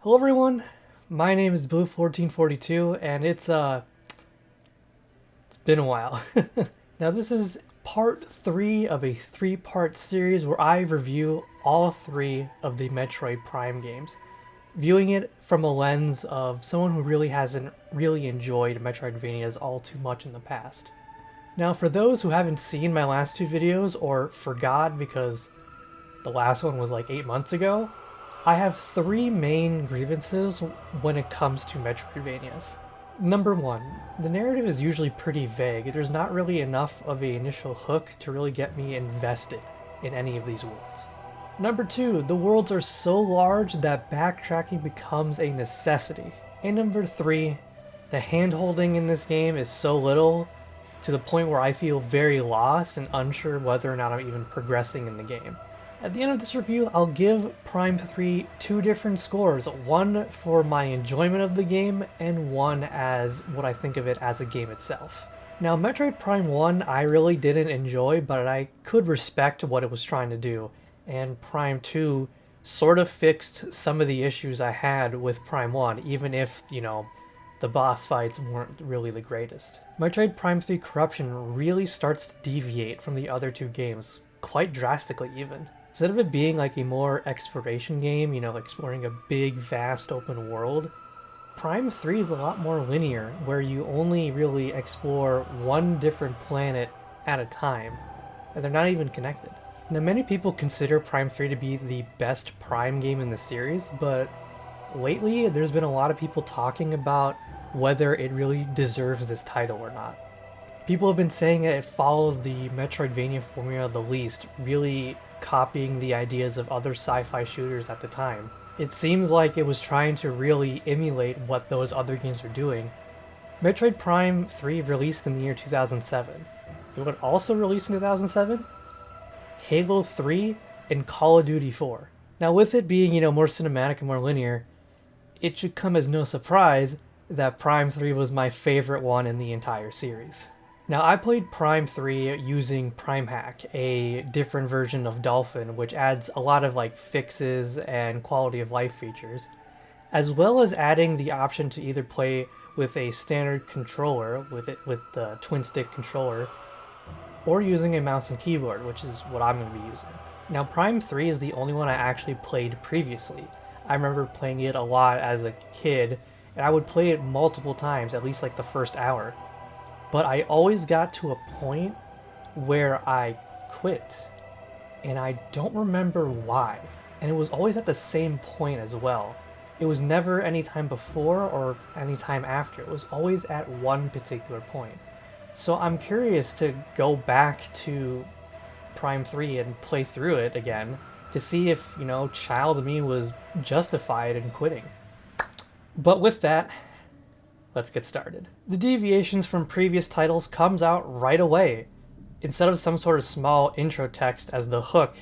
Hello everyone, my name is Blue1442 and it's been a while. Now this is part 3 of a 3-part series where I review all 3 of the Metroid Prime games, viewing it from a lens of someone who really hasn't really enjoyed Metroidvanias all too much in the past. Now for those who haven't seen my last 2 videos or forgot because the last one was like 8 months ago, I have 3 main grievances when it comes to Metroidvanias. Number 1, the narrative is usually pretty vague. There's not really enough of an initial hook to really get me invested in any of these worlds. Number 2, the worlds are so large that backtracking becomes a necessity. And number 3, the hand-holding in this game is so little to the point where I feel very lost and unsure whether or not I'm even progressing in the game. At the end of this review, I'll give Prime 3 2 different scores, one for my enjoyment of the game, and one as what I think of it as a game itself. Now, Metroid Prime 1 I really didn't enjoy, but I could respect what it was trying to do, and Prime 2 sort of fixed some of the issues I had with Prime 1, even if, the boss fights weren't really the greatest. Metroid Prime 3 Corruption really starts to deviate from the other 2 games, quite drastically even. Instead of it being like a more exploration game, exploring a big, vast open world, Prime 3 is a lot more linear, where you only really explore one different planet at a time, and they're not even connected. Now, many people consider Prime 3 to be the best Prime game in the series, but lately there's been a lot of people talking about whether it really deserves this title or not. People have been saying that it follows the Metroidvania formula the least, really copying the ideas of other sci-fi shooters at the time. It seems like it was trying to really emulate what those other games were doing. Metroid Prime 3 released in the year 2007. It would also release in 2007? Halo 3 and Call of Duty 4. Now with it being, more cinematic and more linear, it should come as no surprise that Prime 3 was my favorite one in the entire series. Now, I played Prime 3 using Prime Hack, a different version of Dolphin, which adds a lot of fixes and quality of life features, as well as adding the option to either play with a standard controller, with the twin stick controller, or using a mouse and keyboard, which is what I'm going to be using. Now, Prime 3 is the only one I actually played previously. I remember playing it a lot as a kid, and I would play it multiple times, at least the first hour. But I always got to a point where I quit, and I don't remember why. And it was always at the same point as well. It was never any time before or any time after. It was always at one particular point. So I'm curious to go back to Prime 3 and play through it again to see if, child me was justified in quitting. But with that, let's get started. The deviations from previous titles comes out right away. Instead of some sort of small intro text as the hook,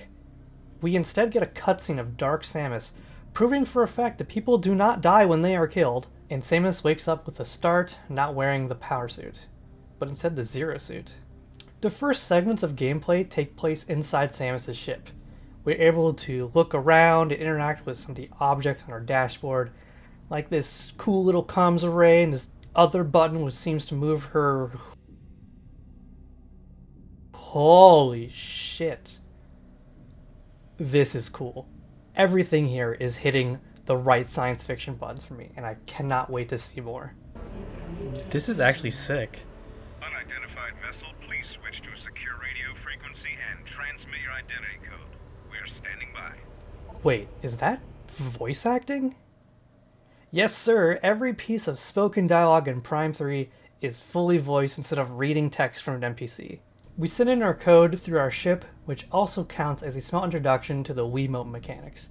we instead get a cutscene of Dark Samus, proving for a fact that people do not die when they are killed, and Samus wakes up with a start, not wearing the power suit, but instead the Zero suit. The first segments of gameplay take place inside Samus' ship. We're able to look around and interact with some of the objects on our dashboard, like this cool little comms array and this other button which seems to move her. Holy shit. This is cool. Everything here is hitting the right science fiction buttons for me, and I cannot wait to see more. This is actually sick. Unidentified vessel, please switch to a secure radio frequency and transmit your identity code. We are standing by. Wait, is that voice acting? Yes, sir, every piece of spoken dialogue in Prime 3 is fully voiced instead of reading text from an NPC. We send in our code through our ship, which also counts as a small introduction to the Wiimote mechanics.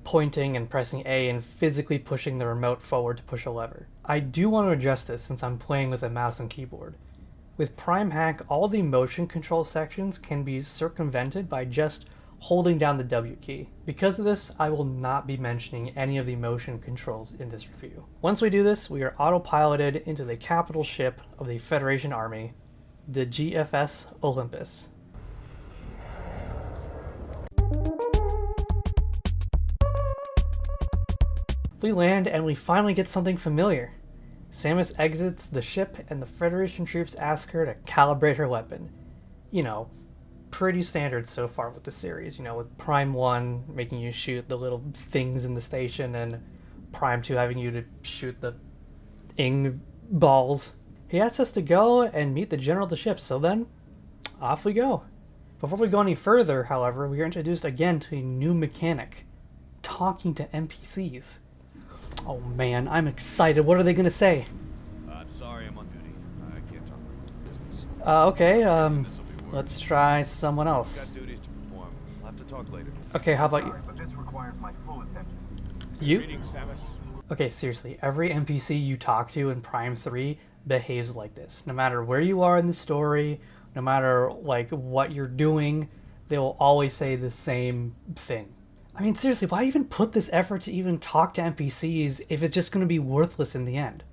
Pointing and pressing A and physically pushing the remote forward to push a lever. I do want to address this since I'm playing with a mouse and keyboard. With Prime Hack, all the motion control sections can be circumvented by just holding down the W key. Because of this, I will not be mentioning any of the motion controls in this review. Once we do this, we are autopiloted into the capital ship of the Federation Army, the GFS Olympus. We land and we finally get something familiar. Samus exits the ship and the Federation troops ask her to calibrate her weapon. You know, pretty standard so far with the series, with Prime 1 making you shoot the little things in the station and Prime 2 having you to shoot the ing balls. He asks us to go and meet the general of the ship, so then, off we go. Before we go any further, however, we are introduced again to a new mechanic, talking to NPCs. Oh man, I'm excited. What are they gonna say? I'm sorry, I'm on duty. I can't talk about business. Okay, let's try someone I've else. got duties to perform. We'll have to talk later. Okay, how about you? Sorry, but this requires my full attention. You? Greetings, Samus. Okay, seriously, every NPC you talk to in Prime 3 behaves like this. No matter where you are in the story, no matter like what you're doing, they will always say the same thing. I mean, seriously, why even put this effort to even talk to NPCs if it's just going to be worthless in the end?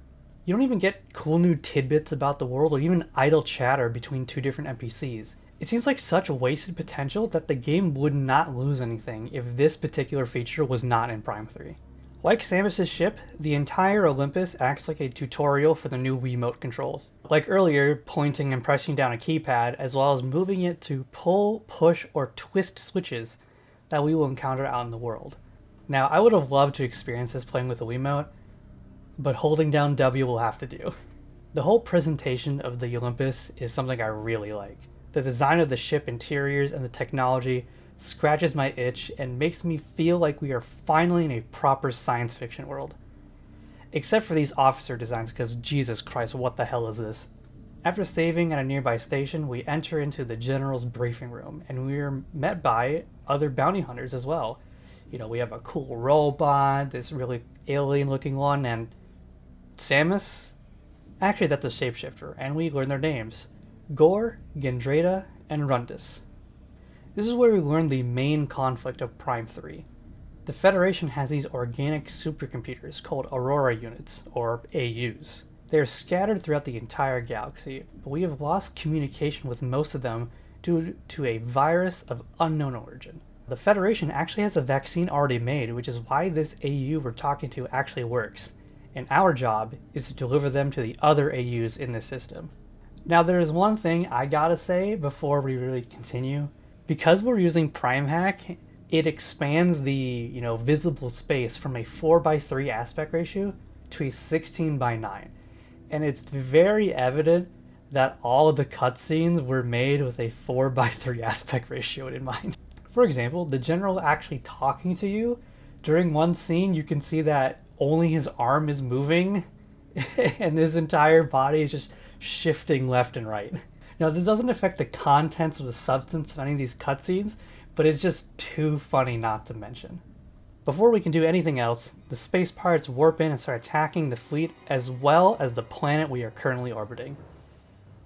You don't even get cool new tidbits about the world or even idle chatter between two different NPCs. It seems like such a wasted potential that the game would not lose anything if this particular feature was not in Prime 3. Like Samus' ship, the entire Olympus acts like a tutorial for the new Wiimote controls. Like earlier, pointing and pressing down a keypad, as well as moving it to pull, push, or twist switches that we will encounter out in the world. Now, I would have loved to experience this playing with a Wiimote, but holding down W will have to do. The whole presentation of the Olympus is something I really like. The design of the ship interiors and the technology scratches my itch and makes me feel like we are finally in a proper science fiction world. Except for these officer designs, because Jesus Christ, what the hell is this? After saving at a nearby station, we enter into the general's briefing room, and we are met by other bounty hunters as well. We have a cool robot, this really alien-looking one, and Samus? Actually, that's a shapeshifter, and we learn their names. Gore, Gendrada, and Rundus. This is where we learn the main conflict of Prime 3. The Federation has these organic supercomputers called Aurora units, or AUs. They are scattered throughout the entire galaxy, but we have lost communication with most of them due to a virus of unknown origin. The Federation actually has a vaccine already made, which is why this AU we're talking to actually works, and our job is to deliver them to the other AUs in this system. Now there is one thing I gotta say before we really continue. Because we're using Prime Hack, it expands the visible space from a 4:3 aspect ratio to a 16:9. And it's very evident that all of the cutscenes were made with a 4:3 aspect ratio in mind. For example, the general actually talking to you, during one scene you can see that only his arm is moving and his entire body is just shifting left and right. Now, this doesn't affect the contents or the substance of any of these cutscenes, but it's just too funny not to mention. Before we can do anything else, the space pirates warp in and start attacking the fleet as well as the planet we are currently orbiting.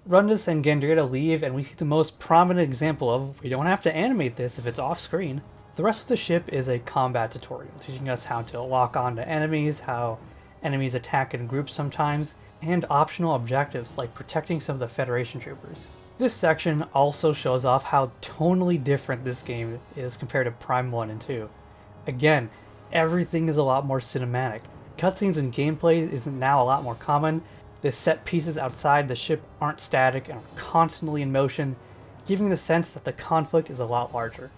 Rundus and Gendrada leave, and we see the most prominent example of we don't have to animate this if it's off screen. The rest of the ship is a combat tutorial, teaching us how to lock onto enemies, how enemies attack in groups sometimes, and optional objectives like protecting some of the Federation troopers. This section also shows off how tonally different this game is compared to Prime 1 and 2. Again, everything is a lot more cinematic. Cutscenes and gameplay is now a lot more common. The set pieces outside the ship aren't static and are constantly in motion, giving the sense that the conflict is a lot larger.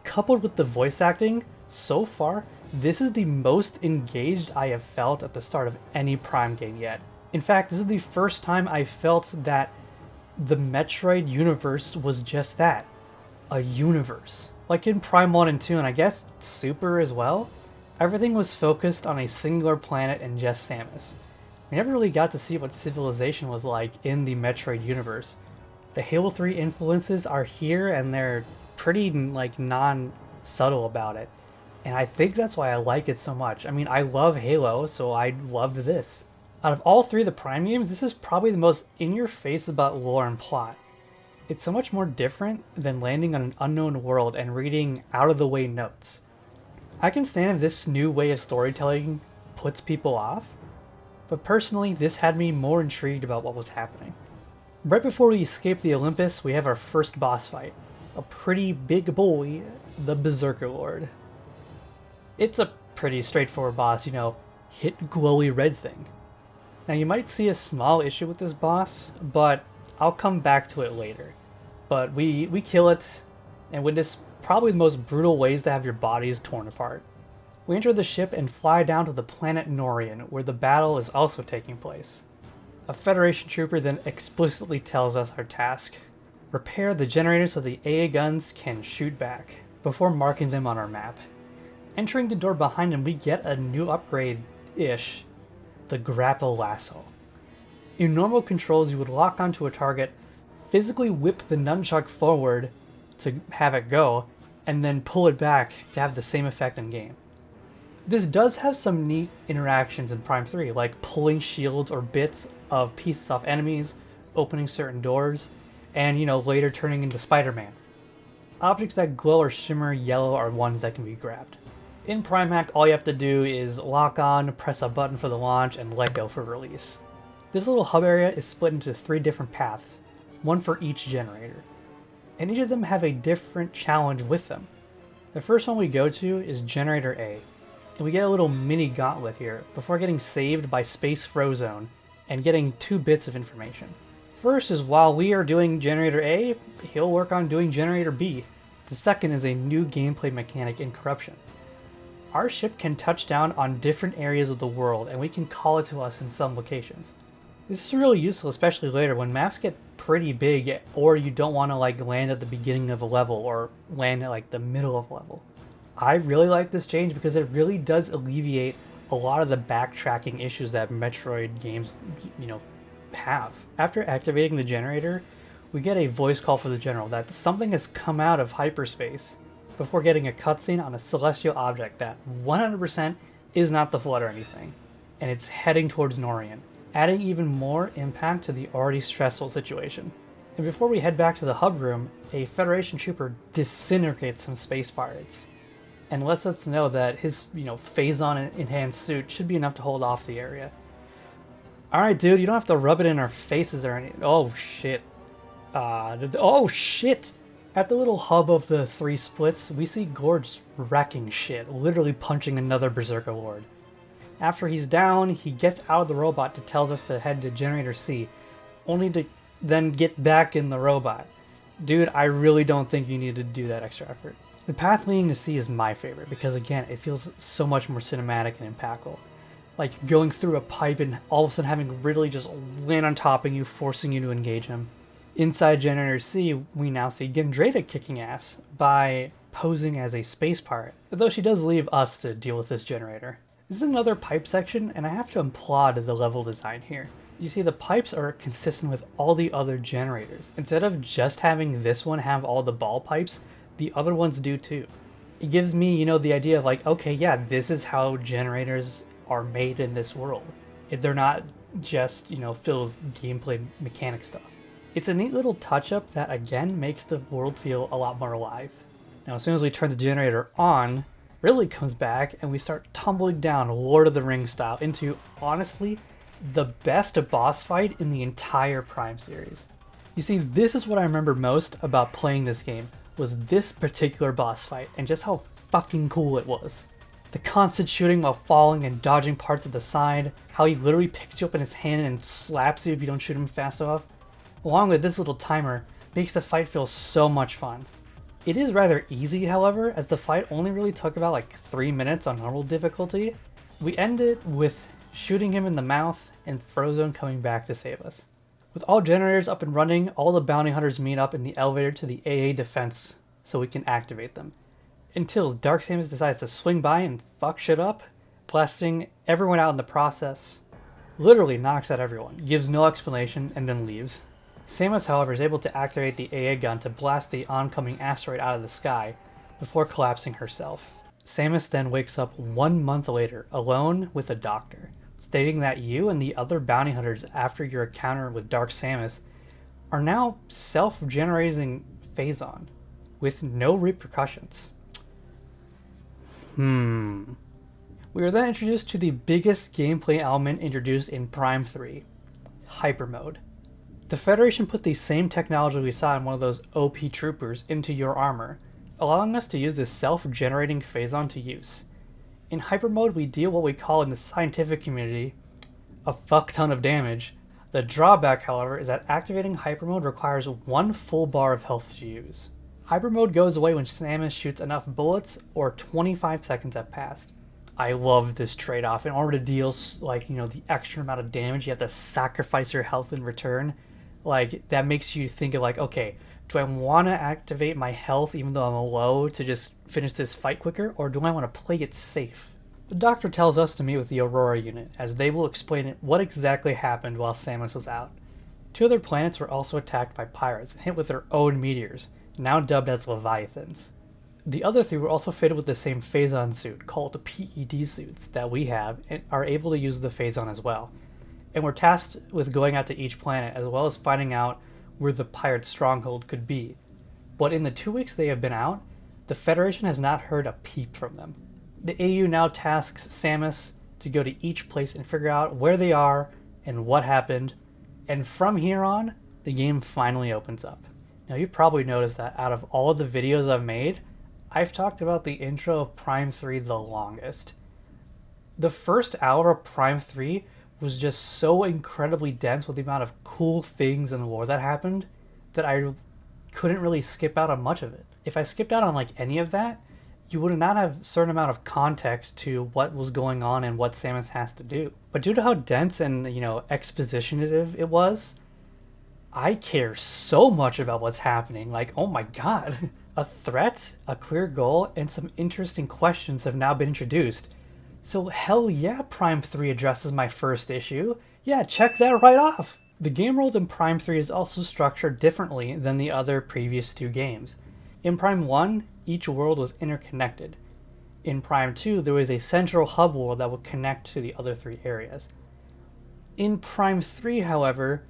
Coupled with the voice acting, so far, this is the most engaged I have felt at the start of any Prime game yet. In fact, this is the first time I felt that the Metroid universe was just that. A universe. Like in Prime 1 and 2, and I guess Super as well, everything was focused on a singular planet and just Samus. We never really got to see what civilization was like in the Metroid universe. The Halo 3 influences are here and they're pretty non-subtle about it. And I think that's why I like it so much. I mean, I love Halo, so I loved this. Out of all three of the Prime games, this is probably the most in-your-face about lore and plot. It's so much more different than landing on an unknown world and reading out-of-the-way notes. I can stand if this new way of storytelling puts people off, but personally, this had me more intrigued about what was happening. Right before we escape the Olympus, we have our first boss fight. A pretty big boy, the Berserker Lord. It's a pretty straightforward boss, hit glowy red thing. Now you might see a small issue with this boss, but I'll come back to it later. But we kill it, and witness probably the most brutal ways to have your bodies torn apart. We enter the ship and fly down to the planet Norian, where the battle is also taking place. A Federation trooper then explicitly tells us our task. Repair the generators so the AA guns can shoot back, before marking them on our map. Entering the door behind him, we get a new upgrade-ish, the grapple lasso. In normal controls, you would lock onto a target, physically whip the nunchuck forward to have it go, and then pull it back to have the same effect in game. This does have some neat interactions in Prime 3, like pulling shields or bits of pieces off enemies, opening certain doors, and later turning into Spider-Man. Objects that glow or shimmer yellow are ones that can be grabbed. In Prime Hack, all you have to do is lock on, press a button for the launch, and let go for release. This little hub area is split into 3 different paths, one for each generator, and each of them have a different challenge with them. The first one we go to is Generator A, and we get a little mini gauntlet here before getting saved by Space Frozone and getting 2 bits of information. First is while we are doing Generator A, he'll work on doing Generator B. The second is a new gameplay mechanic in Corruption. Our ship can touch down on different areas of the world, and we can call it to us in some locations. This is really useful, especially later when maps get pretty big, or you don't want to land at the beginning of a level or land at the middle of a level. I really like this change because it really does alleviate a lot of the backtracking issues that Metroid games, have. After activating the generator, we get a voice call for the general that something has come out of hyperspace before getting a cutscene on a celestial object that 100% is not the Flood or anything, and it's heading towards Norian, adding even more impact to the already stressful situation. And before we head back to the hub room, a Federation trooper disintegrates some space pirates, and lets us know that his, Phazon enhanced suit should be enough to hold off the area. Alright, dude, you don't have to rub it in our faces or anything. Oh, shit. Oh, shit! At the little hub of the 3 splits, we see Gorge wrecking shit, literally punching another Berserker Lord. After he's down, he gets out of the robot to tell us to head to Generator C, only to then get back in the robot. Dude, I really don't think you need to do that extra effort. The path leading to C is my favorite because, again, it feels so much more cinematic and impactful. Like going through a pipe and all of a sudden having Ridley just land on top of you, forcing you to engage him. Inside Generator C, we now see Gendrata kicking ass by posing as a space pirate, though she does leave us to deal with this generator. This is another pipe section, and I have to applaud the level design here. You see, the pipes are consistent with all the other generators. Instead of just having this one have all the ball pipes, the other ones do too. It gives me, the idea of okay, yeah, this is how generators are made in this world. They're not just, filled with gameplay mechanic stuff. It's a neat little touch-up that, again, makes the world feel a lot more alive. Now, as soon as we turn the generator on, Ridley comes back, and we start tumbling down Lord of the Rings style into, honestly, the best boss fight in the entire Prime series. You see, this is what I remember most about playing this game, was this particular boss fight, and just how fucking cool it was. The constant shooting while falling and dodging parts of the side, how he literally picks you up in his hand and slaps you if you don't shoot him fast enough, along with this little timer, makes the fight feel so much fun. It is rather easy, however, as the fight only really took about 3 minutes on normal difficulty. We end it with shooting him in the mouth and Frozone coming back to save us. With all generators up and running, all the bounty hunters meet up in the elevator to the AA defense so we can activate them. Until Dark Samus decides to swing by and fuck shit up, blasting everyone out in the process. Literally knocks out everyone, gives no explanation, and then leaves. Samus, however, is able to activate the AA gun to blast the oncoming asteroid out of the sky before collapsing herself. Samus then wakes up 1 month later, alone with a doctor, stating that you and the other bounty hunters after your encounter with Dark Samus are now self-generating Phazon, with no repercussions. We are then introduced to the biggest gameplay element introduced in Prime 3, Hyper Mode. The Federation put the same technology we saw in one of those OP troopers into your armor, allowing us to use this self-generating Phazon to use. In hyper mode, we deal what we call in the scientific community a fuck ton of damage. The drawback, however, is that activating hyper mode requires 1 full bar of health to use. Hyper mode goes away when Samus shoots enough bullets or 25 seconds have passed. I love this trade-off. In order to deal, like, the extra amount of damage, you have to sacrifice your health in return. Like, that makes you think of like, okay, do I want to activate my health even though I'm low to just finish this fight quicker, or do I want to play it safe? The doctor tells us to meet with the Aurora unit, as they will explain what exactly happened while Samus was out. 2 other planets were also attacked by pirates and hit with their own meteors, now dubbed as Leviathans. The other 3 were also fitted with the same Phazon suit, called the PED suits, that we have, and are able to use the Phazon as well. And were tasked with going out to each planet, as well as finding out where the pirate stronghold could be. But in the 2 weeks they have been out, the Federation has not heard a peep from them. The AU now tasks Samus to go to each place and figure out where they are and what happened, and from here on, the game finally opens up. Now you probably noticed that out of all of the videos I've made, I've talked about the intro of Prime 3 the longest. The first hour of Prime 3 was just so incredibly dense with the amount of cool things and lore that happened that I couldn't really skip out on much of it. If I skipped out on like any of that, you would not have a certain amount of context to what was going on and what Samus has to do. But due to how dense and, expositionative it was, I care so much about what's happening. Like, oh my god. A threat, a clear goal, and some interesting questions have now been introduced. So hell yeah, Prime 3 addresses my first issue. Yeah, check that right off. The game world in Prime 3 is also structured differently than the other previous 2 games. In Prime 1, each world was interconnected. In Prime 2, there was a central hub world that would connect to the other 3 areas. In Prime 3, however,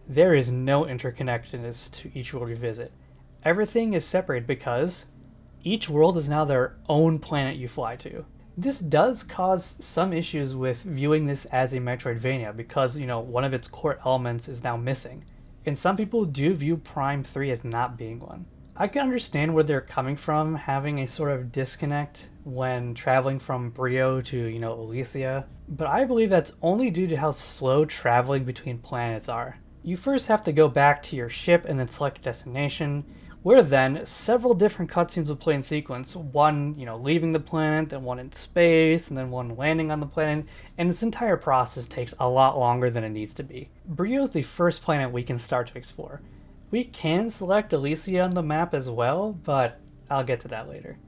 there is no interconnectedness to each world you visit. Everything is separated because each world is now their own planet you fly to. This does cause some issues with viewing this as a Metroidvania because, one of its core elements is now missing. And some people do view Prime 3 as not being one. I can understand where they're coming from, having a sort of disconnect when traveling from Bryyo to, Elysia, but I believe that's only due to how slow traveling between planets are. You first have to go back to your ship and then select a destination, where then several different cutscenes will play in sequence, one, leaving the planet, then one in space, and then one landing on the planet, and this entire process takes a lot longer than it needs to be. Bryyo is the first planet we can start to explore. We can select Elysia on the map as well, but I'll get to that later.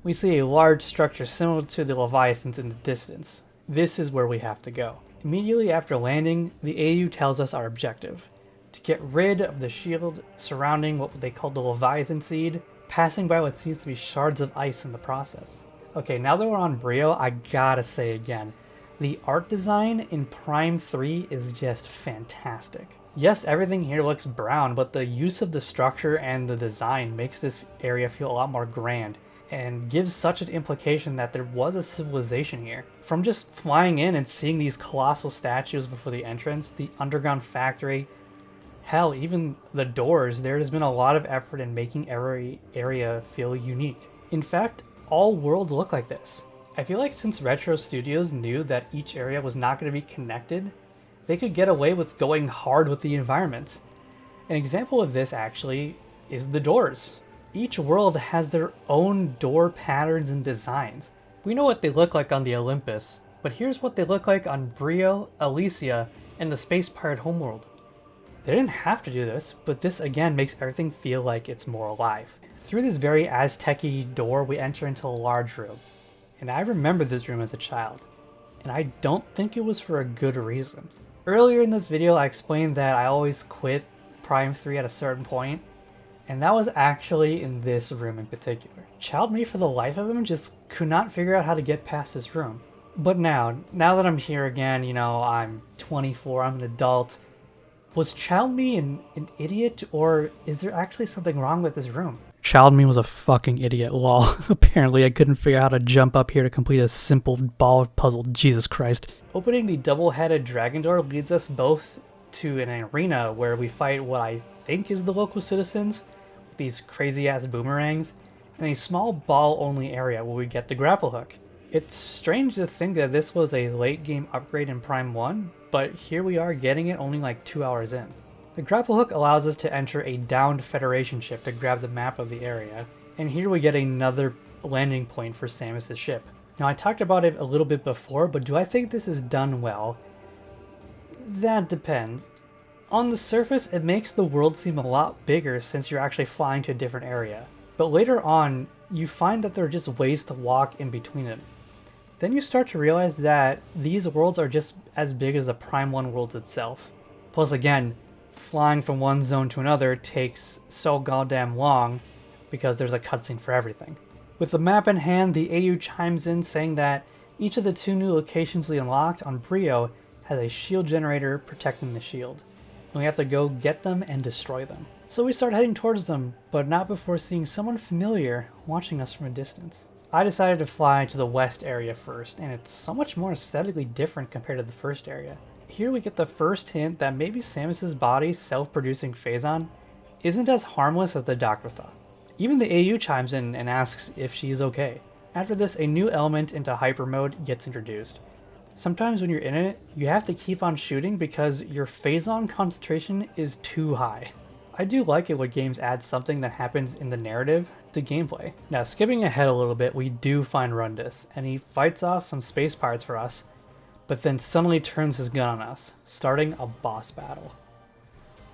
We see a large structure similar to the Leviathans in the distance. This is where we have to go. Immediately after landing, the AU tells us our objective: to get rid of the shield surrounding what they call the Leviathan Seed, passing by what seems to be shards of ice in the process. Okay, now that we're on Bryyo, I gotta say again, the art design in Prime 3 is just fantastic. Yes, everything here looks brown, but the use of the structure and the design makes this area feel a lot more grand and gives such an implication that there was a civilization here. From just flying in and seeing these colossal statues before the entrance, the underground factory, hell, even the doors, there has been a lot of effort in making every area feel unique. In fact, all worlds look like this. I feel like since Retro Studios knew that each area was not going to be connected, they could get away with going hard with the environment. An example of this actually is the doors. Each world has their own door patterns and designs. We know what they look like on the Olympus, but here's what they look like on Bryyo, Elysia, and the Space Pirate homeworld. They didn't have to do this, but this again makes everything feel like it's more alive. Through this very Aztec-y door, we enter into a large room. And I remember this room as a child, and I don't think it was for a good reason. Earlier in this video, I explained that I always quit Prime 3 at a certain point, and that was actually in this room in particular. Child me, for the life of him, just could not figure out how to get past this room. But now that I'm here again, I'm 24, I'm an adult. Was Child me an idiot, or is there actually something wrong with this room? Child me was a fucking idiot, lol. Apparently I couldn't figure out how to jump up here to complete a simple ball puzzle, Jesus Christ. Opening the double-headed dragon door leads us both to an arena where we fight what I think is the local citizens, these crazy-ass boomerangs, and a small ball-only area where we get the grapple hook. It's strange to think that this was a late game upgrade in Prime 1, but here we are getting it only like 2 hours in. The grapple hook allows us to enter a downed Federation ship to grab the map of the area, and here we get another landing point for Samus's ship. Now I talked about it a little bit before, but do I think this is done well? That depends. On the surface, it makes the world seem a lot bigger since you're actually flying to a different area. But later on, you find that there are just ways to walk in between it. Then you start to realize that these worlds are just as big as the Prime 1 worlds itself. Plus again, flying from one zone to another takes so goddamn long because there's a cutscene for everything. With the map in hand, the AU chimes in saying that each of the 2 new locations we unlocked on Bryyo has a shield generator protecting the shield, and we have to go get them and destroy them. So we start heading towards them, but not before seeing someone familiar watching us from a distance. I decided to fly to the west area first, and it's so much more aesthetically different compared to the first area. Here we get the first hint that maybe Samus's body's self-producing Phazon isn't as harmless as the doctor thought. Even the AU chimes in and asks if she is okay. After this, a new element into hyper mode gets introduced. Sometimes when you're in it, you have to keep on shooting because your Phazon concentration is too high. I do like it when games add something that happens in the narrative to gameplay. Now, skipping ahead a little bit, we do find Rundus, and he fights off some space pirates for us, but then suddenly turns his gun on us, starting a boss battle.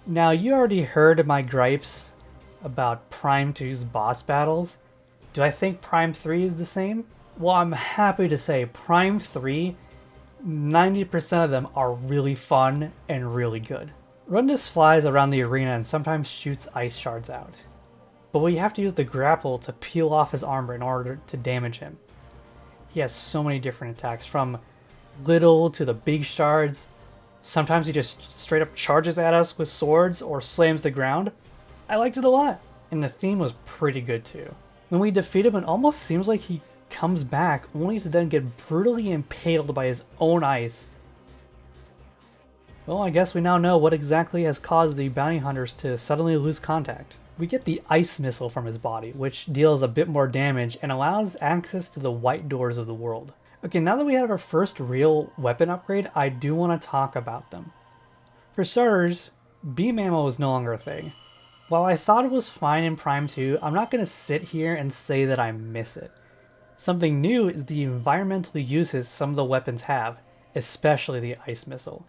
Now, you already heard my gripes about Prime 2's boss battles. Do I think Prime 3 is the same? Well, I'm happy to say Prime 3, 90% of them are really fun and really good. Rundus flies around the arena and sometimes shoots ice shards out, but we have to use the grapple to peel off his armor in order to damage him. He has so many different attacks, from little to the big shards. Sometimes he just straight up charges at us with swords or slams the ground. I liked it a lot, and the theme was pretty good too. When we defeat him, it almost seems like he comes back only to then get brutally impaled by his own ice. Well, I guess we now know what exactly has caused the bounty hunters to suddenly lose contact. We get the ice missile from his body, which deals a bit more damage and allows access to the white doors of the world. Okay, now that we have our first real weapon upgrade, I do want to talk about them. For starters, beam ammo is no longer a thing. While I thought it was fine in Prime 2, I'm not going to sit here and say that I miss it. Something new is the environmental uses some of the weapons have, especially the ice missile.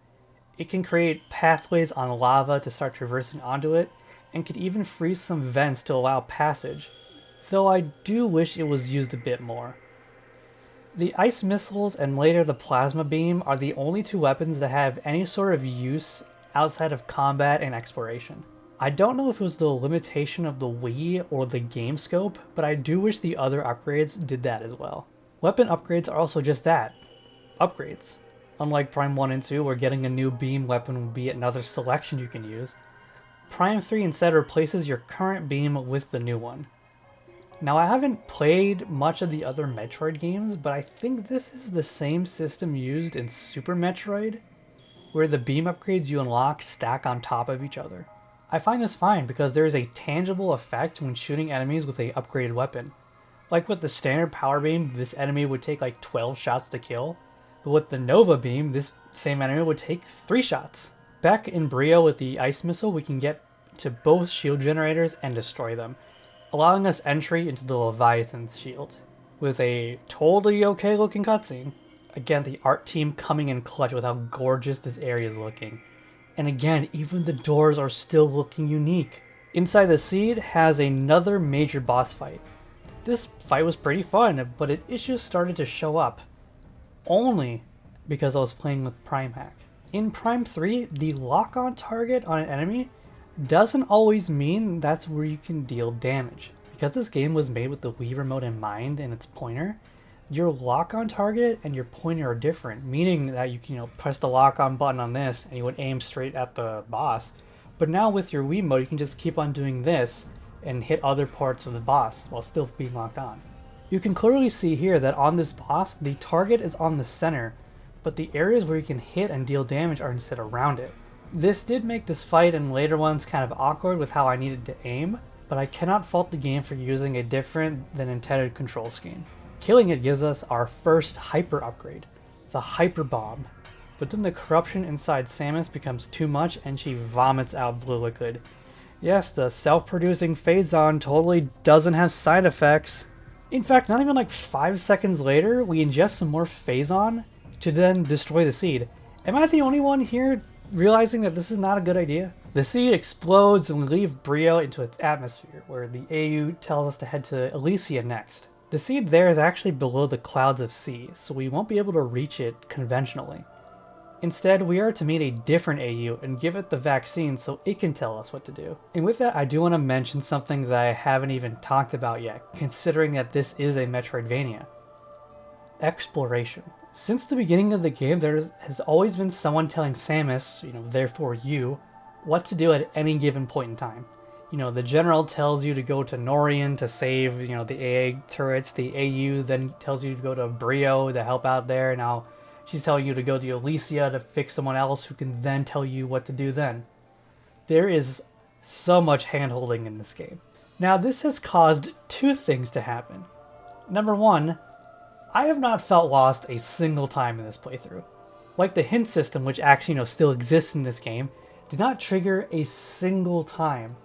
It can create pathways on lava to start traversing onto it, and can even freeze some vents to allow passage, though I do wish it was used a bit more. The ice missiles and later the plasma beam are the only 2 weapons that have any sort of use outside of combat and exploration. I don't know if it was the limitation of the Wii or the game scope, but I do wish the other upgrades did that as well. Weapon upgrades are also just that, upgrades. Unlike Prime 1 and 2, where getting a new beam weapon would be another selection you can use, Prime 3 instead replaces your current beam with the new one. Now, I haven't played much of the other Metroid games, but I think this is the same system used in Super Metroid, where the beam upgrades you unlock stack on top of each other. I find this fine because there is a tangible effect when shooting enemies with an upgraded weapon. Like with the standard power beam, this enemy would take like 12 shots to kill, but with the Nova beam, this same enemy would take 3 shots. Back in Bryyo with the ice missile, we can get to both shield generators and destroy them, allowing us entry into the Leviathan's shield, with a totally okay looking cutscene. Again, the art team coming in clutch with how gorgeous this area is looking. And again, even the doors are still looking unique. Inside the Seed has another major boss fight. This fight was pretty fun, but issues started to show up. Only because I was playing with Prime Hack. In Prime 3, the lock-on target on an enemy doesn't always mean that's where you can deal damage. Because this game was made with the Wii remote in mind and its pointer, your lock-on target and your pointer are different, meaning that you can press the lock-on button on this and you would aim straight at the boss. But now with your Wii mode, you can just keep on doing this and hit other parts of the boss while still being locked on. You can clearly see here that on this boss, the target is on the center, but the areas where you can hit and deal damage are instead around it. This did make this fight and later ones kind of awkward with how I needed to aim, but I cannot fault the game for using a different than intended control scheme. Killing it gives us our first hyper upgrade, the Hyper Bomb. But then the corruption inside Samus becomes too much and she vomits out blue liquid. Yes, the self-producing Phazon totally doesn't have side effects. In fact, not even like 5 seconds later, we ingest some more Phazon to then destroy the seed. Am I the only one here realizing that this is not a good idea? The seed explodes and we leave Bryyo into its atmosphere, where the AU tells us to head to Elysia next. The seed there is actually below the clouds of sea, so we won't be able to reach it conventionally. Instead, we are to meet a different AU and give it the vaccine so it can tell us what to do. And with that, I do want to mention something that I haven't even talked about yet, considering that this is a Metroidvania. Exploration. Since the beginning of the game, there has always been someone telling Samus, therefore you, what to do at any given point in time. The general tells you to go to Norian to save, the AA turrets. The AU then tells you to go to Bryyo to help out there. Now, she's telling you to go to Elysia to fix someone else who can then tell you what to do then. There is so much hand-holding in this game. Now, this has caused two things to happen. Number one, I have not felt lost a single time in this playthrough. Like the hint system, which actually still exists in this game, did not trigger a single time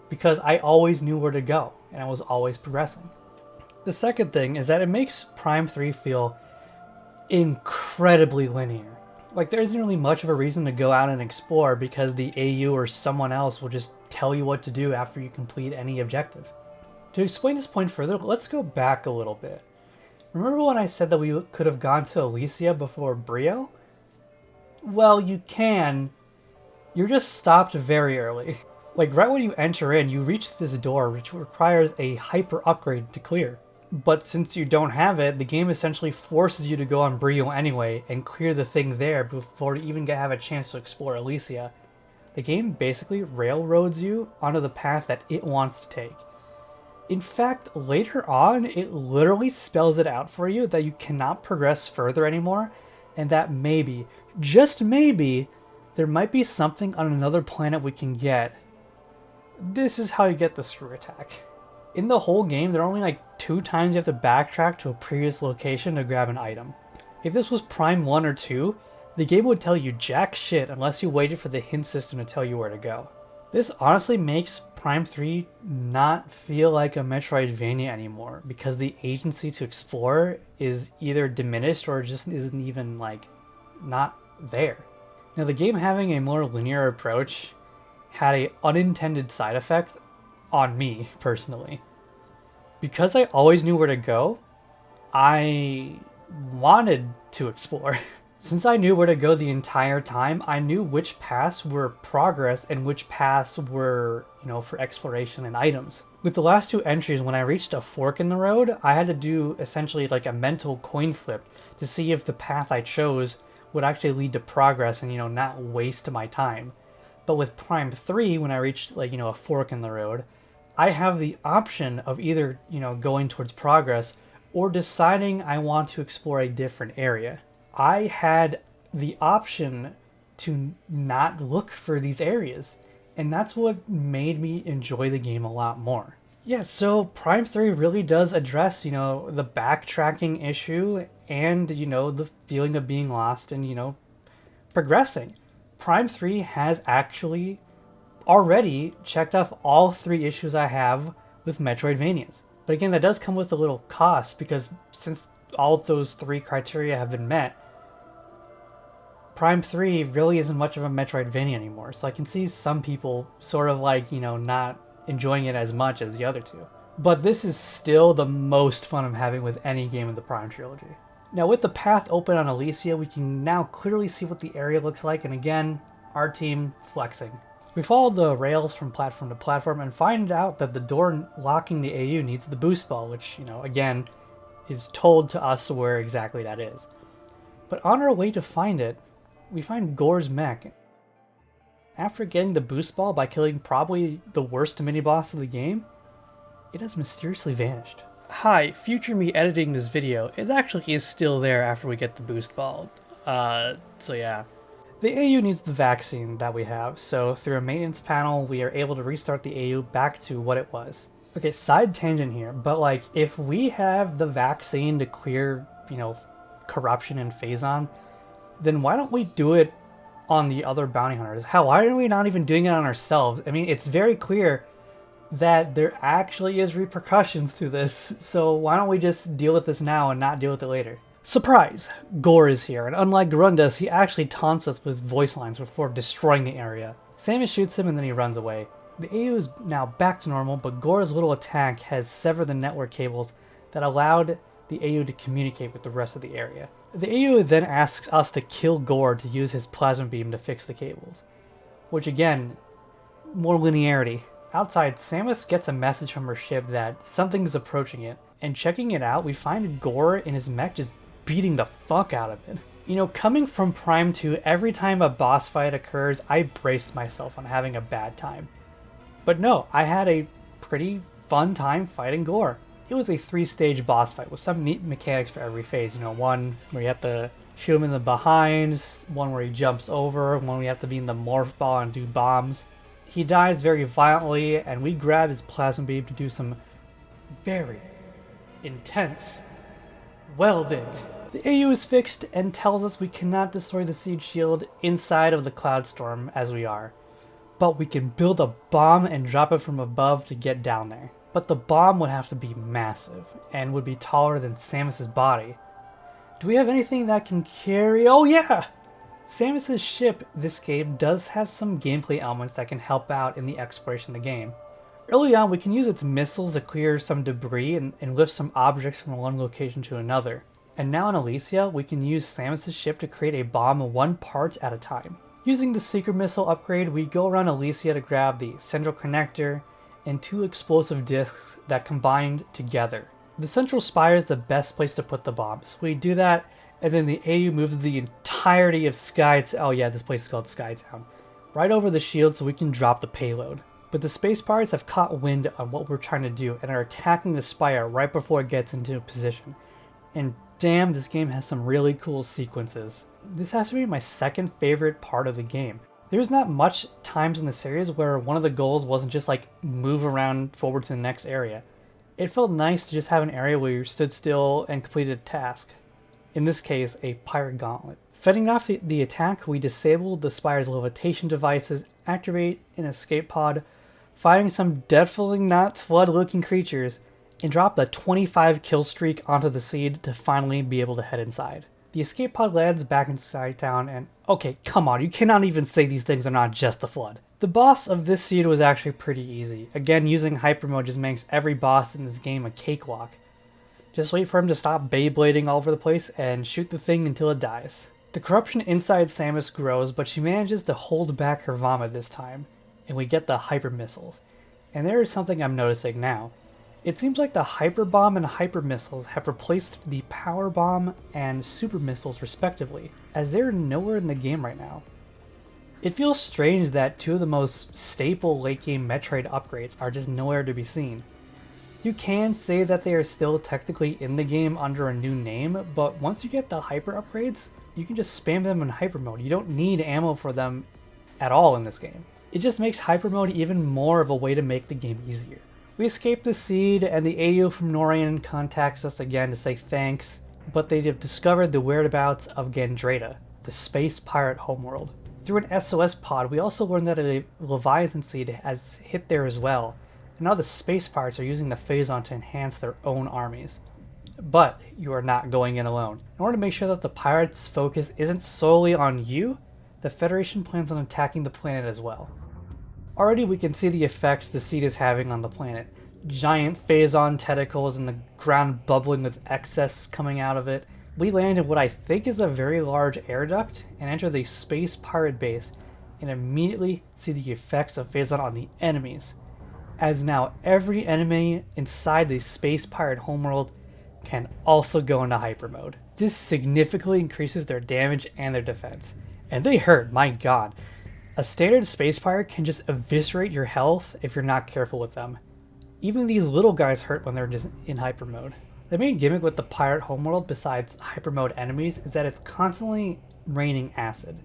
because I always knew where to go and I was always progressing. The second thing is that it makes Prime 3 feel incredibly linear. Like there isn't really much of a reason to go out and explore because the AU or someone else will just tell you what to do after you complete any objective. To explain this point further, let's go back a little bit. Remember when I said that we could have gone to Elysia before Bryyo? Well, you can. You're just stopped very early. Like right when you enter in, you reach this door which requires a hyper upgrade to clear. But since you don't have it, the game essentially forces you to go on Bryyo anyway and clear the thing there before you even have a chance to explore Elysia. The game basically railroads you onto the path that it wants to take. In fact, later on, it literally spells it out for you that you cannot progress further anymore, and that maybe, just maybe, there might be something on another planet we can get. This is how you get the screw attack. In the whole game, there are only like 2 times you have to backtrack to a previous location to grab an item. If this was Prime 1 or 2, the game would tell you jack shit unless you waited for the hint system to tell you where to go. This honestly makes Prime 3 not feel like a Metroidvania anymore because the agency to explore is either diminished or just isn't even not there. Now the game having a more linear approach had an unintended side effect on me personally. Because I always knew where to go, I wanted to explore. Since I knew where to go the entire time, I knew which paths were progress and which paths were, for exploration and items. With the last 2 entries, when I reached a fork in the road, I had to do essentially like a mental coin flip to see if the path I chose would actually lead to progress and, not waste my time. But with Prime 3, when I reached a fork in the road, I have the option of either, going towards progress or deciding I want to explore a different area. I had the option to not look for these areas, and that's what made me enjoy the game a lot more. Yeah, so Prime 3 really does address, the backtracking issue and, the feeling of being lost and, progressing. Prime 3 has actually already checked off all 3 issues I have with Metroidvanias. But again, that does come with a little cost because since all of those 3 criteria have been met, Prime 3 really isn't much of a Metroidvania anymore. So I can see some people sort of not enjoying it as much as the other 2. But this is still the most fun I'm having with any game in the Prime Trilogy. Now with the path open on Elysia, we can now clearly see what the area looks like, and again, our team flexing. We follow the rails from platform to platform and find out that the door locking the AU needs the boost ball, which, again, is told to us where exactly that is. But on our way to find it, we find Gore's mech. After getting the boost ball by killing probably the worst mini-boss of the game, it has mysteriously vanished. Hi, future me editing this video, it actually is still there after we get the boost ball. So yeah. The AU needs the vaccine that we have, so through a maintenance panel we are able to restart the AU back to what it was. Okay, side tangent here, but like if we have the vaccine to clear, corruption in Phazon, then why don't we do it on the other bounty hunters? How why are we not even doing it on ourselves? I mean, it's very clear that there actually is repercussions to this, so why don't we just deal with this now and not deal with it later? Surprise! Gore is here, and unlike Grundus, he actually taunts us with voice lines before destroying the area. Samus shoots him and then he runs away. The AU is now back to normal, but Gore's little attack has severed the network cables that allowed the AU to communicate with the rest of the area. The AU then asks us to kill Gore to use his plasma beam to fix the cables. Which again, more linearity. Outside, Samus gets a message from her ship that something's approaching it, and checking it out, we find Gore in his mech just beating the fuck out of it. Coming from Prime 2, every time a boss fight occurs, I braced myself on having a bad time. But no, I had a pretty fun time fighting Gore. It was a 3-stage boss fight with some neat mechanics for every phase. One where you have to shoot him in the behind, one where he jumps over, one where you have to be in the morph ball and do bombs. He dies very violently, and we grab his plasma beam to do some very intense welding. The AU is fixed and tells us we cannot destroy the siege shield inside of the cloud storm as we are. But we can build a bomb and drop it from above to get down there. But the bomb would have to be massive, and would be taller than Samus's body. Do we have anything that can carry... Oh yeah! Samus's ship, this game, does have some gameplay elements that can help out in the exploration of the game. Early on, we can use its missiles to clear some debris and lift some objects from one location to another. And now in Elysia, we can use Samus's ship to create a bomb one part at a time. Using the Seeker Missile upgrade, we go around Elysia to grab the central connector and 2 explosive discs that combined together. The central spire is the best place to put the bombs. We do that, and then the AU moves the entirety of oh yeah, this place is called Skytown, right over the shield so we can drop the payload. But the space pirates have caught wind on what we're trying to do and are attacking the spire right before it gets into position. And damn, this game has some really cool sequences. This has to be my second favorite part of the game. There's not much times in the series where one of the goals wasn't just like move around forward to the next area. It felt nice to just have an area where you stood still and completed a task. In this case, a pirate gauntlet. Fending off the attack, we disable the spire's levitation devices, activate an escape pod, fighting some definitely not flood-looking creatures, and drop the 25 kill streak onto the seed to finally be able to head inside. The escape pod lands back inside town and okay, come on, you cannot even say these things are not just the flood. The boss of this seed was actually pretty easy. Again, using hyper mode just makes every boss in this game a cakewalk. Just wait for him to stop Beyblading all over the place and shoot the thing until it dies. The corruption inside Samus grows, but she manages to hold back her vomit this time, and we get the hyper missiles. And there is something I'm noticing now. It seems like the Hyper Bomb and Hyper Missiles have replaced the Power Bomb and Super Missiles respectively, as they're nowhere in the game right now. It feels strange that 2 of the most staple late game Metroid upgrades are just nowhere to be seen. You can say that they are still technically in the game under a new name, but once you get the Hyper upgrades, you can just spam them in Hyper mode. You don't need ammo for them at all in this game. It just makes Hyper mode even more of a way to make the game easier. We escape the seed, and the AU from Norian contacts us again to say thanks, but they have discovered the whereabouts of Gandrata, the space pirate homeworld. Through an SOS pod, we also learned that a Leviathan seed has hit there as well, and now the space pirates are using the Phazon to enhance their own armies. But you are not going in alone. In order to make sure that the pirates' focus isn't solely on you, the Federation plans on attacking the planet as well. Already we can see the effects the seed is having on the planet. Giant Phazon tentacles and the ground bubbling with excess coming out of it. We land in what I think is a very large air duct and enter the space pirate base and immediately see the effects of Phazon on the enemies, as now every enemy inside the space pirate homeworld can also go into hyper mode. This significantly increases their damage and their defense. And they hurt, my god. A standard space pirate can just eviscerate your health if you're not careful with them. Even these little guys hurt when they're just in hyper mode. The main gimmick with the pirate homeworld besides hyper mode enemies is that it's constantly raining acid.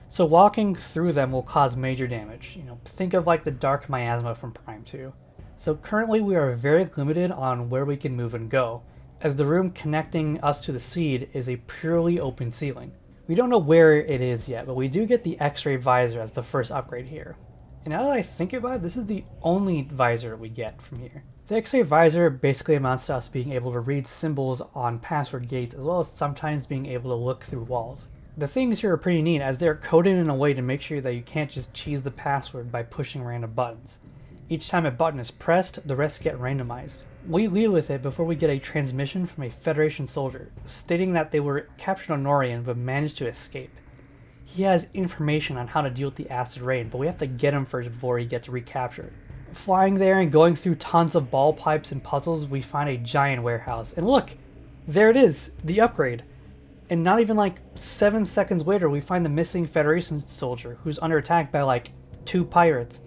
So walking through them will cause major damage. Think of like the dark miasma from Prime 2. So currently we are very limited on where we can move and go, as the room connecting us to the seed is a purely open ceiling. We don't know where it is yet, but we do get the X-ray visor as the first upgrade here. And now that I think about it, this is the only visor we get from here. The X-ray visor basically amounts to us being able to read symbols on password gates, as well as sometimes being able to look through walls. The things here are pretty neat, as they're coded in a way to make sure that you can't just cheese the password by pushing random buttons. Each time a button is pressed, the rest get randomized. We leave with it before we get a transmission from a Federation soldier, stating that they were captured on Norian but managed to escape. He has information on how to deal with the acid rain, but we have to get him first before he gets recaptured. Flying there and going through tons of ball pipes and puzzles, we find a giant warehouse. And look, there it is, the upgrade. And not even like 7 seconds later, we find the missing Federation soldier who's under attack by like 2 pirates.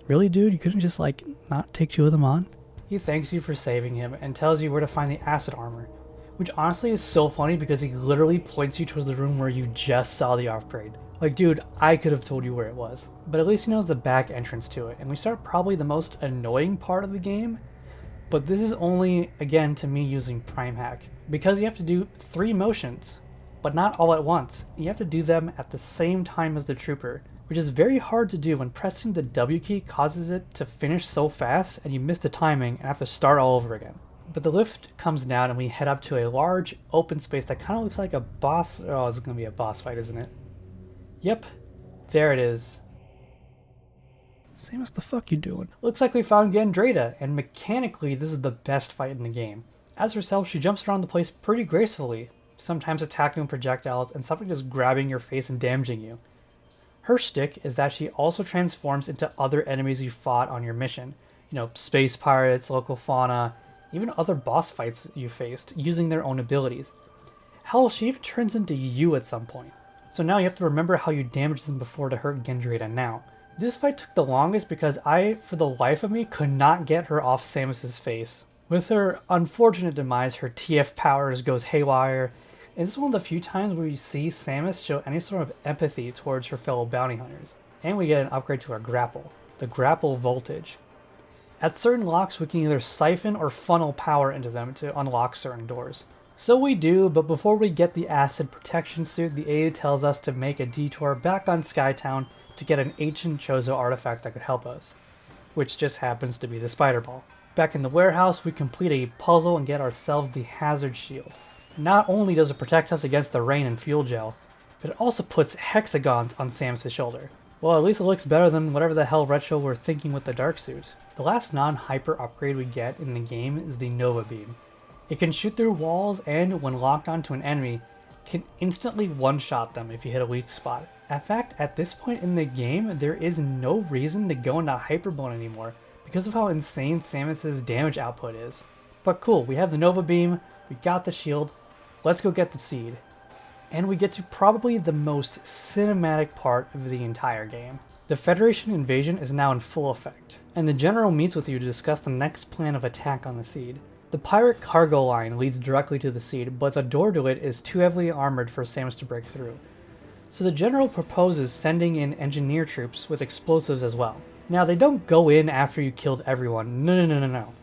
Really, dude? You couldn't just like not take 2 of them on? He thanks you for saving him and tells you where to find the acid armor, which honestly is so funny because he literally points you towards the room where you just saw the upgrade. Like, dude, I could have told you where it was. But at least he knows the back entrance to it, and we start probably the most annoying part of the game. But this is only, again, to me using Prime Hack, because you have to do 3 motions, but not all at once. You have to do them at the same time as the trooper, which is very hard to do when pressing the W key causes it to finish so fast and you miss the timing and have to start all over again. But the lift comes down and we head up to a large open space that kind of looks like a boss. Oh, it's going to be a boss fight, isn't it? Yep, there it is. Samus, the fuck you doing? Looks like we found Gandrada, and mechanically this is the best fight in the game. As herself, she jumps around the place pretty gracefully, sometimes attacking with projectiles and something just grabbing your face and damaging you. Her shtick is that she also transforms into other enemies you fought on your mission. You know, space pirates, local fauna, even other boss fights you faced, using their own abilities. Hell, she even turns into you at some point. So now you have to remember how you damaged them before to hurt Gandrada now. This fight took the longest because I, for the life of me, could not get her off Samus's face. With her unfortunate demise, her TF powers goes haywire, and this is one of the few times where you see Samus show any sort of empathy towards her fellow bounty hunters. And we get an upgrade to our grapple, the grapple voltage. At certain locks, we can either siphon or funnel power into them to unlock certain doors. So we do, but before we get the acid protection suit, the aide tells us to make a detour back on Skytown to get an ancient Chozo artifact that could help us, which just happens to be the spider ball. Back in the warehouse, we complete a puzzle and get ourselves the hazard shield. Not only does it protect us against the rain and fuel gel, but it also puts hexagons on Samus' shoulder. Well, at least it looks better than whatever the hell Retro were thinking with the dark suit. The last non-hyper upgrade we get in the game is the Nova Beam. It can shoot through walls and, when locked onto an enemy, can instantly one-shot them if you hit a weak spot. In fact, at this point in the game, there is no reason to go into Hyper Mode anymore because of how insane Samus's damage output is. But cool, we have the Nova Beam, we got the shield, let's go get the seed. And we get to probably the most cinematic part of the entire game. The Federation invasion is now in full effect, and the General meets with you to discuss the next plan of attack on the seed. The pirate cargo line leads directly to the seed, but the door to it is too heavily armored for Samus to break through. So the General proposes sending in engineer troops with explosives as well. Now, they don't go in after you killed everyone. No.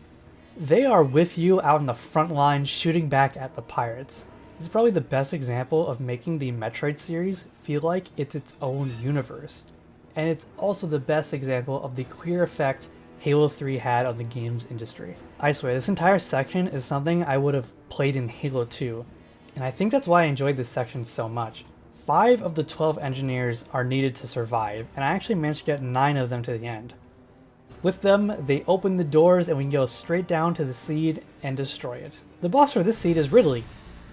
They are with you out in the front line shooting back at the pirates. This is probably the best example of making the Metroid series feel like it's its own universe. And it's also the best example of the clear effect Halo 3 had on the games industry. I swear, this entire section is something I would have played in Halo 2, and I think that's why I enjoyed this section so much. 5 of the 12 engineers are needed to survive, and I actually managed to get 9 of them to the end. With them, they open the doors and we can go straight down to the seed and destroy it. The boss for this seed is Ridley,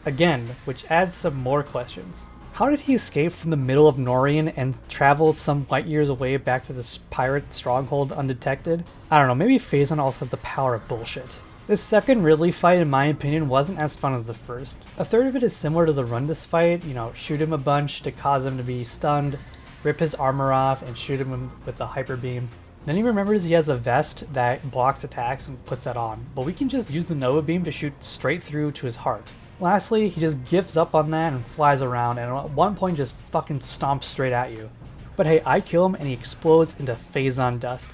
again, which adds some more questions. How did he escape from the middle of Norian and travel some light years away back to this pirate stronghold undetected? I don't know, maybe Phazon also has the power of bullshit. This second Ridley fight, in my opinion, wasn't as fun as the first. A third of it is similar to the Rundus fight, you know, shoot him a bunch to cause him to be stunned, rip his armor off, and shoot him with the hyper beam. Then he remembers he has a vest that blocks attacks and puts that on, but we can just use the Nova Beam to shoot straight through to his heart. Lastly, he just gives up on that and flies around, and at one point just fucking stomps straight at you. But hey, I kill him and he explodes into Phazon dust.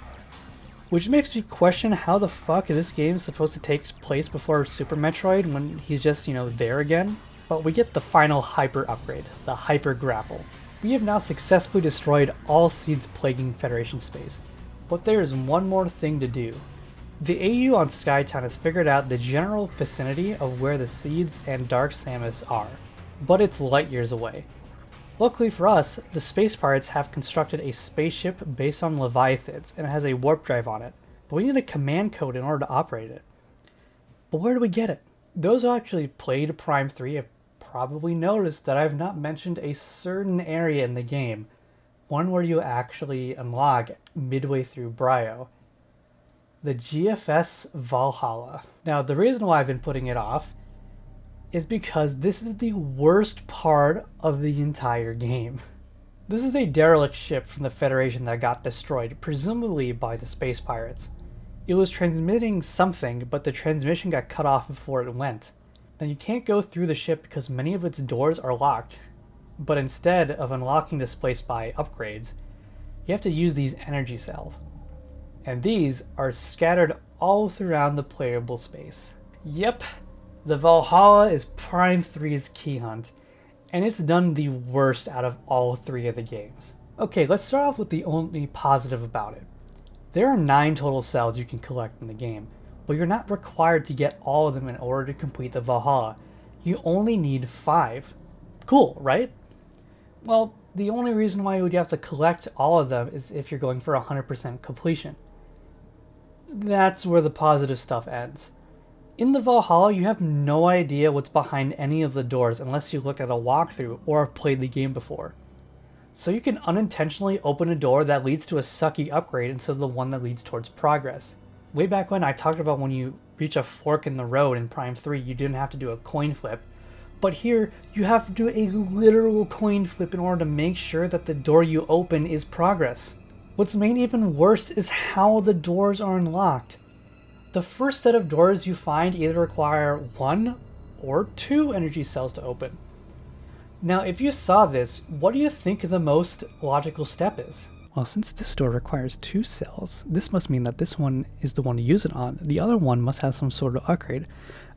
Which makes me question how the fuck this game is supposed to take place before Super Metroid when he's just, there again. But we get the final hyper upgrade, the hyper grapple. We have now successfully destroyed all seeds plaguing Federation space, but there is one more thing to do. The AU on Skytown has figured out the general vicinity of where the seeds and Dark Samus are, but it's light years away. Luckily for us, the Space Pirates have constructed a spaceship based on Leviathans and it has a warp drive on it, but we need a command code in order to operate it. But where do we get it? Those who actually played Prime 3 have probably noticed that I've not mentioned a certain area in the game, one where you actually unlock midway through Bryyo. The GFS Valhalla. Now, the reason why I've been putting it off is because this is the worst part of the entire game. This is a derelict ship from the Federation that got destroyed, presumably by the Space Pirates. It was transmitting something, but the transmission got cut off before it went. Now, you can't go through the ship because many of its doors are locked, but instead of unlocking this place by upgrades, you have to use these energy cells. And these are scattered all throughout the playable space. Yep, the Valhalla is Prime 3's key hunt, and it's done the worst out of all three of the games. Okay, let's start off with the only positive about it. There are 9 total cells you can collect in the game, but you're not required to get all of them in order to complete the Valhalla. You only need 5. Cool, right? Well, the only reason why you would have to collect all of them is if you're going for 100% completion. That's where the positive stuff ends. In the Valhalla, you have no idea what's behind any of the doors unless you looked at a walkthrough or have played the game before. So you can unintentionally open a door that leads to a sucky upgrade instead of the one that leads towards progress. Way back when I talked about when you reach a fork in the road in Prime 3, you didn't have to do a coin flip. But here, you have to do a literal coin flip in order to make sure that the door you open is progress. What's made even worse is how the doors are unlocked. The first set of doors you find either require 1 or 2 energy cells to open. Now, if you saw this, what do you think the most logical step is? Well, since this door requires 2 cells, this must mean that this one is the one to use it on. The other one must have some sort of upgrade.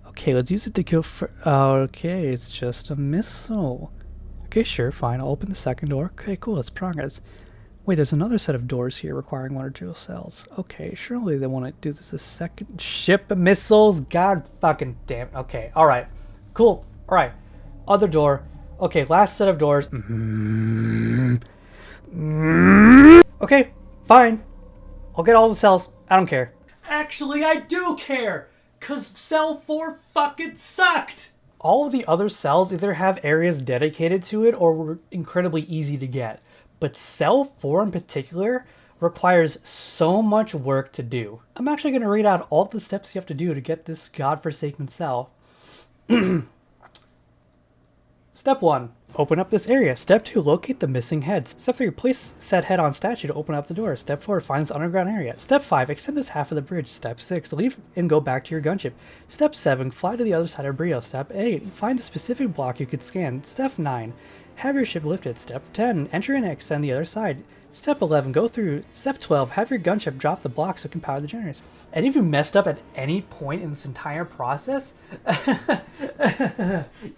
Okay, let's use it to go for... Okay, it's just a missile. Okay, sure, fine. I'll open the second door. Okay, cool, let's progress. Wait, there's another set of doors here requiring 1 or 2 cells. Okay, surely they want to do this a second... Ship missiles? God fucking damn it. Okay, alright. Cool. Alright. Other door. Okay, last set of doors. Okay, fine. I'll get all the cells. I don't care. Actually, I do care! Cause cell 4 fucking sucked! All of the other cells either have areas dedicated to it or were incredibly easy to get. But cell 4 in particular requires so much work to do. I'm actually going to read out all the steps you have to do to get this godforsaken cell. Step 1. Open up this area. Step 2. Locate the missing heads. Step 3. Place said head on statue to open up the door. Step 4. Find this underground area. Step 5. Extend this half of the bridge. Step 6. Leave and go back to your gunship. Step 7. Fly to the other side of Bryyo. Step 8. Find the specific block you could scan. Step 9. Have your ship lifted. Step 10. Enter and extend the other side. Step 11. Go through. Step 12. Have your gunship drop the block so it can power the generators. And if you messed up at any point in this entire process, you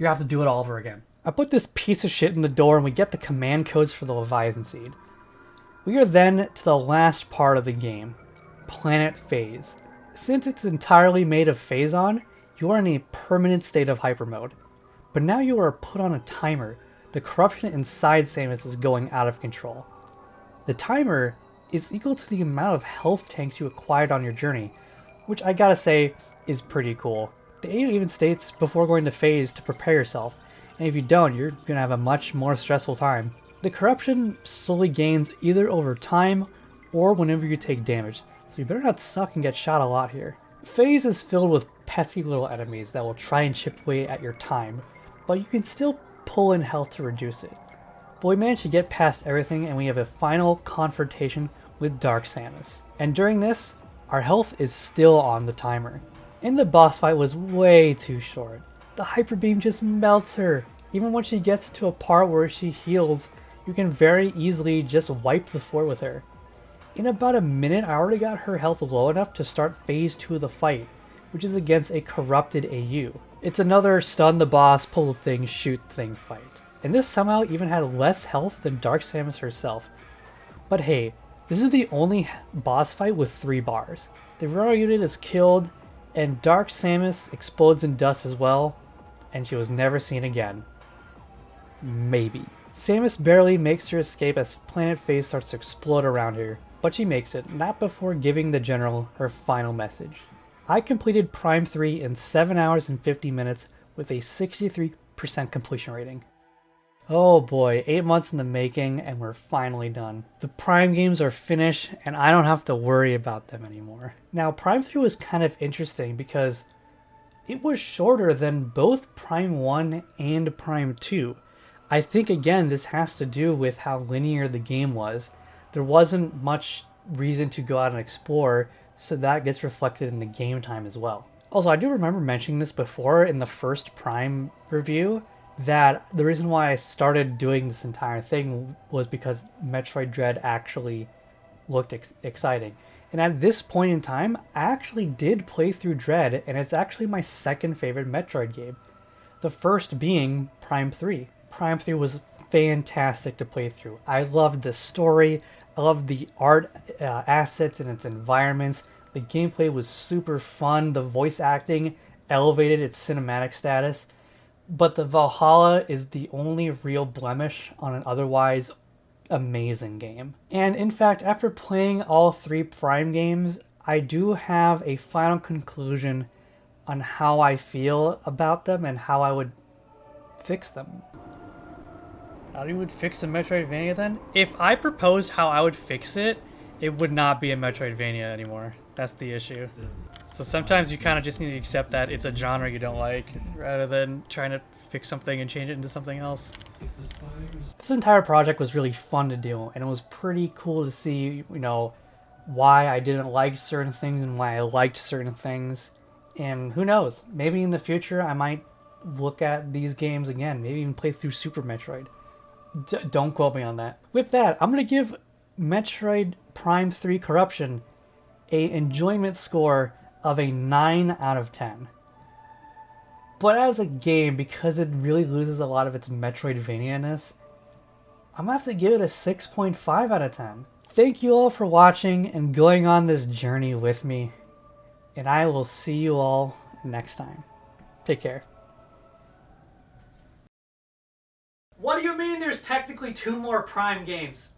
have to do it all over again. I put this piece of shit in the door and we get the command codes for the Leviathan Seed. We are then to the last part of the game, Planet Phase. Since it's entirely made of Phazon, you are in a permanent state of hyper mode. But now you are put on a timer. The corruption inside Samus is going out of control. The timer is equal to the amount of health tanks you acquired on your journey, which I gotta say is pretty cool. The AU even states before going to Phase to prepare yourself, and if you don't, you're gonna have a much more stressful time. The corruption slowly gains either over time or whenever you take damage, so you better not suck and get shot a lot here. Phase is filled with pesky little enemies that will try and chip away at your time, but you can still pull in health to reduce it. But we managed to get past everything and we have a final confrontation with Dark Samus. And during this, our health is still on the timer. And the boss fight was way too short. The hyper beam just melts her. Even when she gets to a part where she heals, you can very easily just wipe the floor with her. In about a minute, I already got her health low enough to start phase 2 of the fight, which is against a corrupted AU. It's another stun the boss, pull the thing, shoot thing fight. And this somehow even had less health than Dark Samus herself. But hey, this is the only boss fight with 3 bars. The Bryyo unit is killed, and Dark Samus explodes in dust as well, and she was never seen again. Maybe. Samus barely makes her escape as planet phase starts to explode around her, but she makes it, not before giving the general her final message. I completed Prime 3 in 7 hours and 50 minutes with a 63% completion rating. Oh boy, 8 months in the making and we're finally done. The Prime games are finished and I don't have to worry about them anymore. Now Prime 3 was kind of interesting because it was shorter than both Prime 1 and Prime 2. I think again this has to do with how linear the game was. There wasn't much reason to go out and explore, so that gets reflected in the game time as well. Also, I do remember mentioning this before in the first Prime review, that the reason why I started doing this entire thing was because Metroid Dread actually looked exciting. And at this point in time, I actually did play through Dread, and it's actually my second favorite Metroid game. The first being Prime 3. Prime 3 was fantastic to play through. I loved the story, I loved the art assets and its environments. The gameplay was super fun, the voice acting elevated its cinematic status. But the Valhalla is the only real blemish on an otherwise amazing game. And in fact, after playing all 3 Prime games, I do have a final conclusion on how I feel about them and how I would fix them. How you would fix a Metroidvania then? If I proposed how I would fix it, it would not be a Metroidvania anymore. That's the issue. So sometimes you kind of just need to accept that it's a genre you don't like, rather than trying to fix something and change it into something else. This entire project was really fun to do, and it was pretty cool to see, why I didn't like certain things and why I liked certain things. And who knows, maybe in the future I might look at these games again, maybe even play through Super Metroid. Don't quote me on that. With that, I'm going to give Metroid Prime 3 Corruption a enjoyment score of a 9 out of 10. But as a game, because it really loses a lot of its Metroidvania-ness, I'm going to have to give it a 6.5 out of 10. Thank you all for watching and going on this journey with me, and I will see you all next time. Take care. What do you mean there's technically 2 more Prime games?